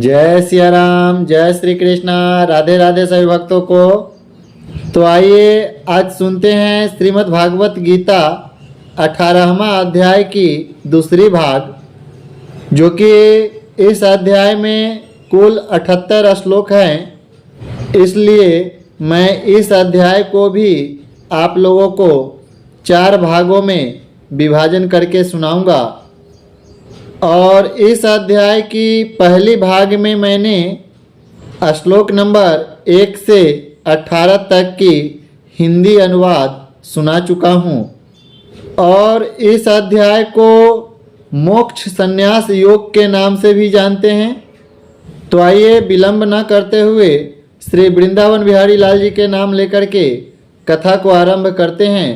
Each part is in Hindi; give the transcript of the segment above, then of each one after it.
जय सिया राम, जय श्री कृष्णा। राधे राधे सभी भक्तों को। तो आइए आज सुनते हैं श्रीमद् भागवत गीता 18वां अध्याय की दूसरी भाग, जो कि इस अध्याय में कुल 78 श्लोक हैं। इसलिए मैं इस अध्याय को भी आप लोगों को 4 भागों में विभाजन करके सुनाऊंगा। और इस अध्याय की पहली भाग में मैंने श्लोक नंबर 1 से 18 तक की हिंदी अनुवाद सुना चुका हूँ। और इस अध्याय को मोक्ष संन्यास योग के नाम से भी जानते हैं। तो आइए विलंब न करते हुए श्री वृंदावन बिहारी लाल जी के नाम लेकर के कथा को आरंभ करते हैं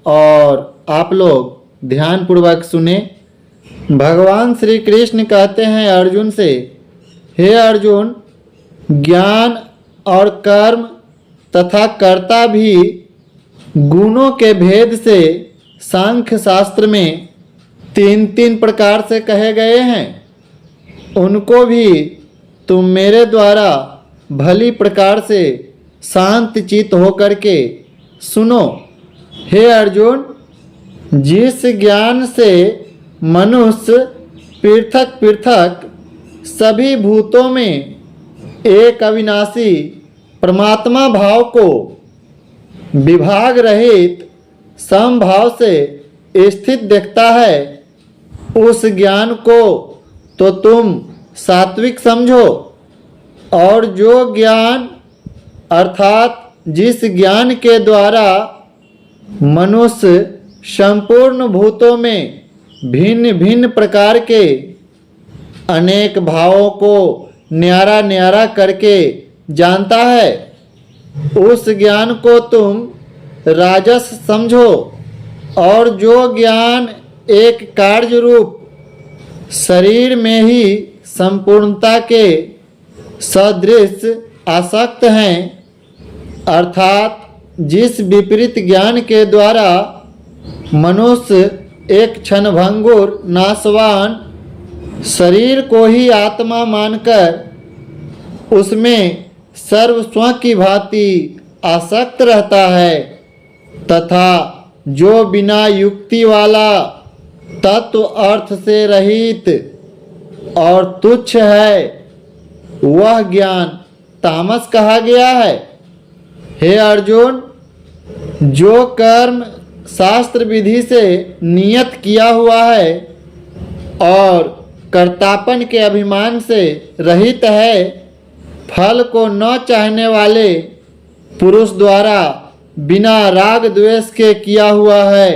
और आप लोग ध्यानपूर्वक सुने। भगवान श्री कृष्ण कहते हैं अर्जुन से, हे अर्जुन, ज्ञान और कर्म तथा कर्ता भी गुणों के भेद से सांख्य शास्त्र में 3 प्रकार से कहे गए हैं। उनको भी तुम मेरे द्वारा भली प्रकार से शांत चित्त होकर के सुनो। हे अर्जुन, जिस ज्ञान से मनुष्य पृथक पृथक सभी भूतों में एक अविनाशी परमात्मा भाव को विभाग रहित समभाव से स्थित देखता है, उस ज्ञान को तो तुम सात्विक समझो। और जो ज्ञान अर्थात जिस ज्ञान के द्वारा मनुष्य संपूर्ण भूतों में भिन्न भिन्न प्रकार के अनेक भावों को न्यारा न्यारा करके जानता है, उस ज्ञान को तुम राजस समझो। और जो ज्ञान एक कार्य रूप शरीर में ही संपूर्णता के सदृश आसक्त हैं, अर्थात जिस विपरीत ज्ञान के द्वारा मनुष्य एक क्षणभंगुर नाशवान शरीर को ही आत्मा मानकर उसमें सर्वस्व की भांति आसक्त रहता है, तथा जो बिना युक्ति वाला तत्व अर्थ से रहित और तुच्छ है, वह ज्ञान तामस कहा गया है। हे अर्जुन, जो कर्म शास्त्र विधि से नियत किया हुआ है और कर्तापन के अभिमान से रहित है, फल को न चाहने वाले पुरुष द्वारा बिना राग द्वेष के किया हुआ है,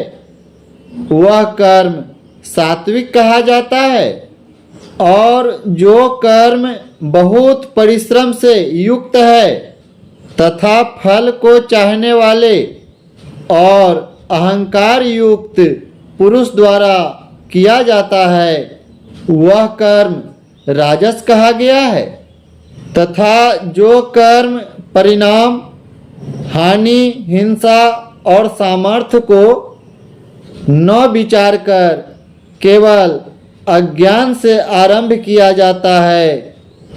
वह कर्म सात्विक कहा जाता है। और जो कर्म बहुत परिश्रम से युक्त है तथा फल को चाहने वाले और अहंकार युक्त पुरुष द्वारा किया जाता है, वह कर्म राजस कहा गया है। तथा जो कर्म परिणाम, हानि, हिंसा और सामर्थ्य को न विचार कर केवल अज्ञान से आरंभ किया जाता है,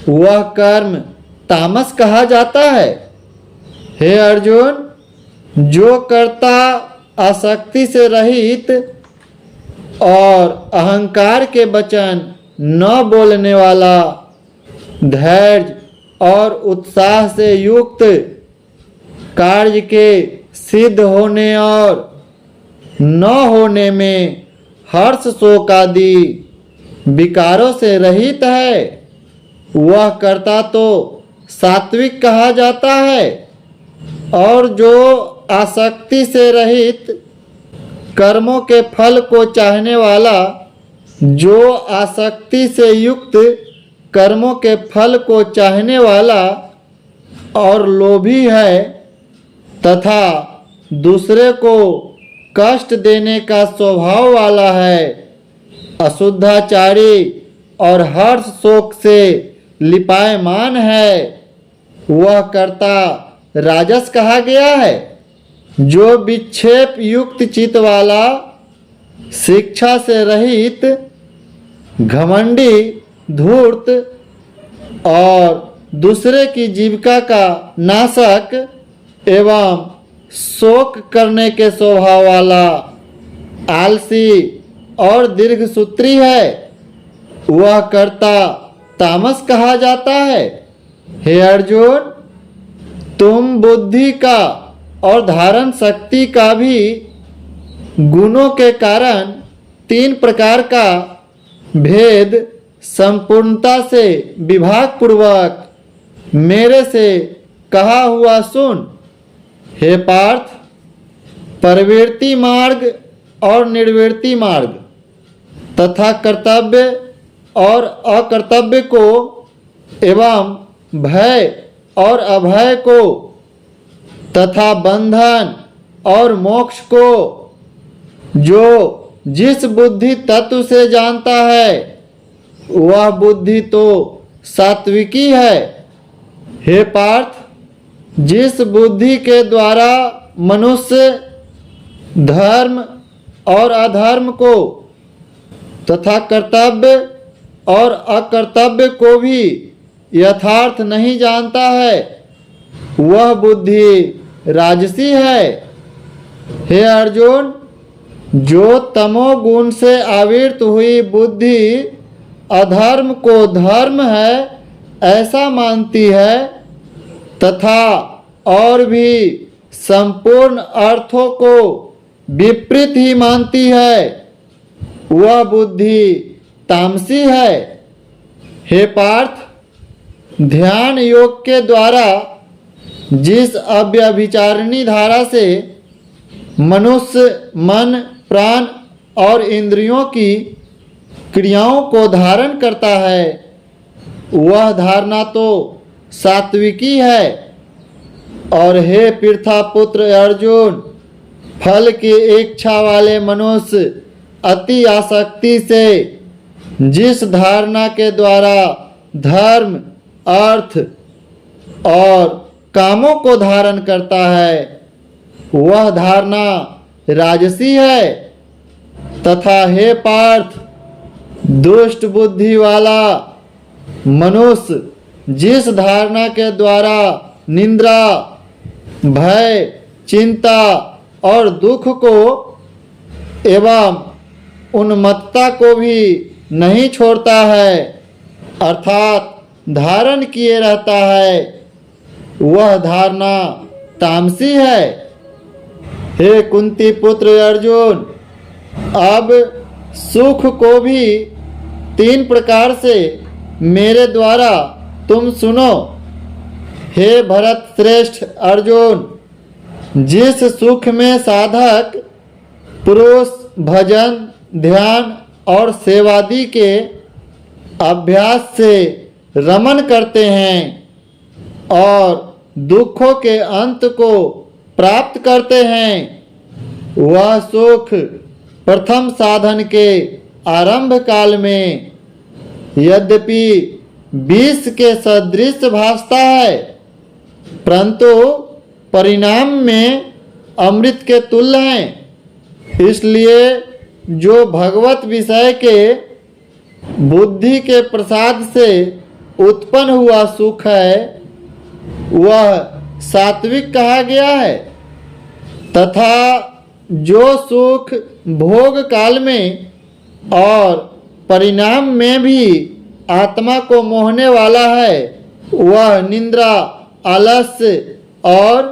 वह कर्म तामस कहा जाता है। हे अर्जुन, जो कर्ता आसक्ति से रहित और अहंकार के वचन न बोलने वाला, धैर्य और उत्साह से युक्त, कार्य के सिद्ध होने और न होने में हर्ष शोक आदि विकारों से रहित है, वह कर्ता तो सात्विक कहा जाता है। और जो आसक्ति से रहित कर्मों के फल को चाहने वाला, जो आसक्ति से युक्त कर्मों के फल को चाहने वाला और लोभी है तथा दूसरे को कष्ट देने का स्वभाव वाला है, अशुद्धाचारी और हर्ष शोक से लिपायमान है, वह कर्ता राजस कहा गया है। जो विक्षेप युक्त चित्त वाला, शिक्षा से रहित, घमंडी, धूर्त, और दूसरे की जीविका का नाशक एवं शोक करने के स्वभाव वाला, आलसी और दीर्घसूत्री है, वह कर्ता तामस कहा जाता है। हे अर्जुन, तुम बुद्धि का और धारण शक्ति का भी गुणों के कारण 3 प्रकार का भेद संपूर्णता से विभाग पूर्वक मेरे से कहा हुआ सुन। हे पार्थ, प्रवृत्ति मार्ग और निर्वृत्ति मार्ग तथा कर्तव्य और अकर्तव्य को एवं भय और अभय को तथा बंधन और मोक्ष को जो जिस बुद्धि तत्व से जानता है वह बुद्धि तो सात्विकी है। हे पार्थ, जिस बुद्धि के द्वारा मनुष्य धर्म और अधर्म को तथा कर्तव्य और अकर्तव्य को भी यथार्थ नहीं जानता है वह बुद्धि राजसी है। हे अर्जुन, जो तमोगुण से आविर्त हुई बुद्धि अधर्म को धर्म है ऐसा मानती है तथा और भी संपूर्ण अर्थों को विपरीत ही मानती है वह बुद्धि तामसी है। हे पार्थ, ध्यान योग के द्वारा जिस अव्यभिचारिणी धारा से मनुष्य मन प्राण और इंद्रियों की क्रियाओं को धारण करता है वह धारणा तो सात्विकी है। और हे पृथापुत्र अर्जुन, फल की इच्छा वाले मनुष्य अति आसक्ति से जिस धारणा के द्वारा धर्म अर्थ और कामों को धारण करता है वह धारणा राजसी है। तथा हे पार्थ, दुष्ट बुद्धि वाला मनुष्य जिस धारणा के द्वारा निंद्रा भय चिंता और दुख को एवं उन्मत्तता को भी नहीं छोड़ता है अर्थात धारण किए रहता है वह धारणा तामसी है। हे कुंती पुत्र अर्जुन, अब सुख को भी 3 प्रकार से मेरे द्वारा तुम सुनो। हे भरत श्रेष्ठ अर्जुन, जिस सुख में साधक पुरुष भजन ध्यान और सेवादि के अभ्यास से रमन करते हैं और दुखों के अंत को प्राप्त करते हैं वह सुख प्रथम साधन के आरंभ काल में यद्यपि विष के सदृश भासता है परंतु परिणाम में अमृत के तुल्य हैं। इसलिए जो भगवत विषय के बुद्धि के प्रसाद से उत्पन्न हुआ सुख है वह सात्विक कहा गया है तथा जो सुख भोग काल में और परिणाम में भी आत्मा को मोहने वाला है वह निंद्रा आलस्य और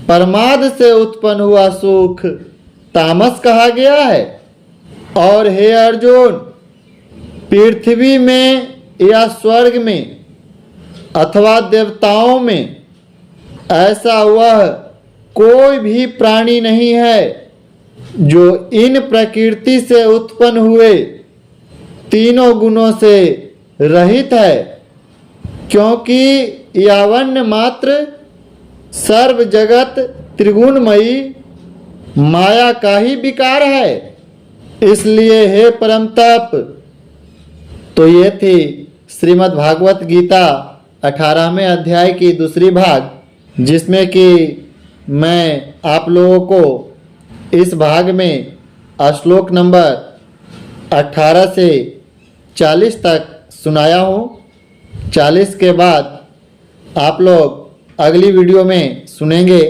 प्रमाद से उत्पन्न हुआ सुख तामस कहा गया है। और हे अर्जुन, पृथ्वी में या स्वर्ग में अथवा देवताओं में ऐसा वह कोई भी प्राणी नहीं है जो इन प्रकृति से उत्पन्न हुए तीनों गुणों से रहित है, क्योंकि यावन्य मात्र सर्व जगत त्रिगुणमयी माया का ही विकार है। इसलिए हे परम तप, तो ये थी श्रीमद् भागवत गीता 18वें अध्याय की दूसरी भाग, जिसमें कि मैं आप लोगों को इस भाग में श्लोक नंबर 18 से 40 तक सुनाया हूँ। 40 के बाद आप लोग अगली वीडियो में सुनेंगे।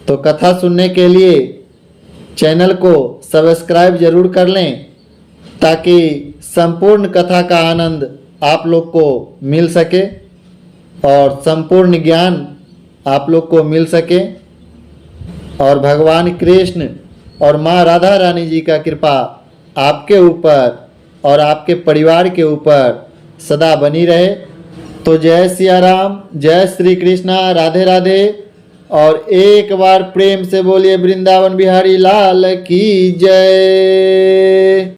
तो कथा सुनने के लिए चैनल को सब्सक्राइब जरूर कर लें ताकि संपूर्ण कथा का आनंद आप लोग को मिल सके और संपूर्ण ज्ञान आप लोग को मिल सके और भगवान कृष्ण और माँ राधा रानी जी का कृपा आपके ऊपर और आपके परिवार के ऊपर सदा बनी रहे। तो जय सिया राम, जय श्री कृष्णा, राधे राधे। और एक बार प्रेम से बोलिए वृंदावन बिहारी लाल की जय।